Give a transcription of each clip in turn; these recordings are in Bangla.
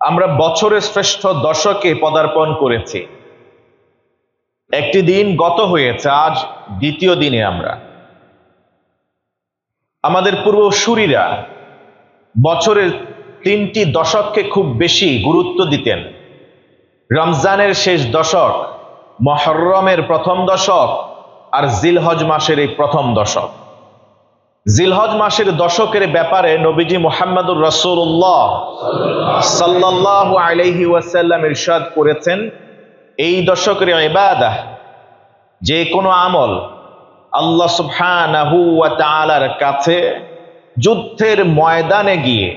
আমরা বছরের শ্রেষ্ঠ দশকে পদার্পণ করেছি। একটি দিন গত হয়েছে, আজ দ্বিতীয় দিনে আমরা। আমাদের পূর্বসূরীরা বছরের 3টি দশককে খুব বেশি গুরুত্ব দিতেন। রমজানের শেষ দশক, মুহররমের প্রথম দশক, আর জিলহজ মাসের এই প্রথম দশক। জিলহজ মাসের দশকের ব্যাপারে নবীজি মুহাম্মদুর রাসূলুল্লাহ সাল্লাল্লাহু আলাইহি ওয়াসাল্লাম ইরশাদ করেছেন, এই দশকের ইবাদত, যে কোনো আমল আল্লাহ সুবহানাহু ওয়া তাআলার কাছে যুদ্ধের ময়দানে গিয়ে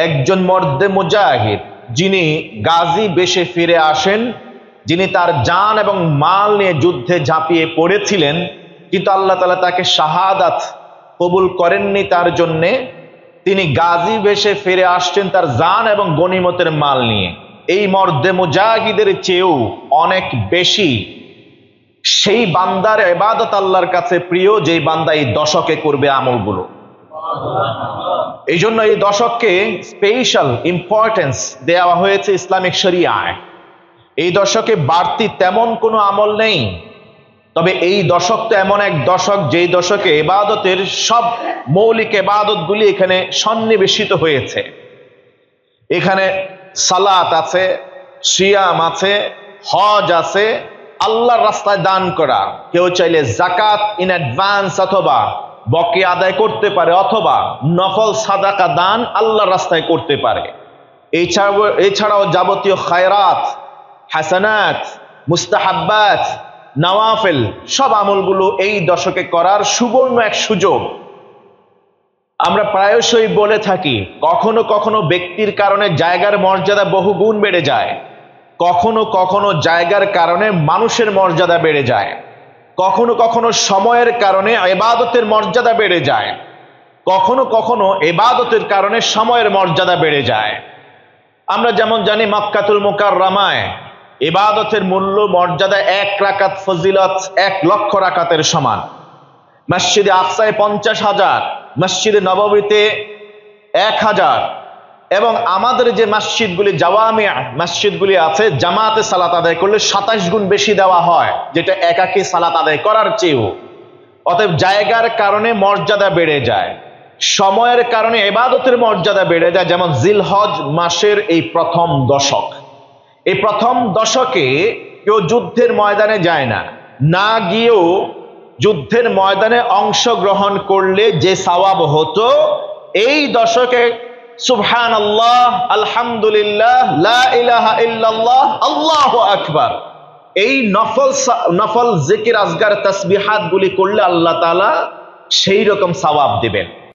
একজন মর্দে মুজাহিদ, যিনি গাজী বেশে ফিরে আসেন, যিনি তার জান এবং মাল নিয়ে যুদ্ধে ঝাঁপিয়ে পড়েছিলেন, কিন্তু আল্লাহ তাআলা তাকে শাহাদাত কবুল করেননি, তার জন্যে তিনি গাজী বেশে ফিরে আসছেন তার জান এবং গনিমতের মাল নিয়ে। এই মর্দে মুজাহিদের চেয়েও অনেক বেশি সেই বান্দার ইবাদত আল্লাহর কাছে প্রিয়, যেই বান্দা এই দশকে করবে আমলগুলো। এই জন্য এই দশককে স্পেশাল ইম্পর্টেন্স দেওয়া হয়েছে ইসলামিক শরিয়ায়। এই দশকে বাড়তি তেমন কোনো আমল নেই, তবে এই দশক তো এমন এক দশক যেই দশকে ইবাদতের সব মৌলিক ইবাদতগুলি এখানে সন্নিবেশিত হয়েছে। এখানে সালাত আছে, সিয়াম আছে, হজ আছে, আল্লাহর রাস্তায় দান করা। কেউ চাইলে যাকাত ইন অ্যাডভান্স অথবা বকেয়া আদায় করতে পারে, অথবা নফল সাদাকা দান আল্লাহর রাস্তায় করতে পারে। এছাড়াও যাবতীয় খায়রাত, হাসানাত, মুস্তাহাব্বাত, নওয়াফিল সব আমলগুলো এই দশকে করার সুবর্ণ এক সুযোগ। আমরা প্রায়শই বলে থাকি, কখনো কখনো ব্যক্তির কারণে জায়গার মর্যাদা বহু গুণ বেড়ে যায়, কখনো কখনো জায়গার কারণে মানুষের মর্যাদা বেড়ে যায়, কখনো কখনো সময়ের কারণে ইবাদতের মর্যাদা বেড়ে যায়, কখনো কখনো ইবাদতের কারণে সময়ের মর্যাদা বেড়ে যায়। আমরা যেমন জানি, মক্কাতুল মুকাররমায় ইবাদতের মূল্য মর্যাদা 1 রাকাত ফজিলত 1 লক্ষ রাকাতের সমান। মসজিদে আকসায় 50,000, মসজিদে নববীতে 1000, এবং আমাদের যে মসজিদগুলি জাওয়ামিয়া মসজিদগুলি আছে, জামাতে সালাত আদায় করলে 27 গুণ বেশি দেওয়া হয়, যেটা একাকী সালাত আদায় করার চেয়েও। অতএব জায়গার কারণে মর্যাদা বেড়ে যায়, সময়ের কারণে ইবাদতের মর্যাদা বেড়ে যায়। যেমন জিলহজ মাসের এই প্রথম দশক, এই প্রথম দশকে কেউ যুদ্ধের ময়দানে যায় না, না গিয়েও যুদ্ধের ময়দানে অংশগ্রহণ করলে যে সওয়াব হতো, এই দশকে সুবহানাল্লাহ, আলহামদুলিল্লাহ, লা ইলাহা ইল্লাল্লাহ, আল্লাহু আকবার, এই নফল জিকির, আজগার, তাসবিহাত গুলি করলে আল্লাহ তাআলা সেই রকম সওয়াব দিবেন।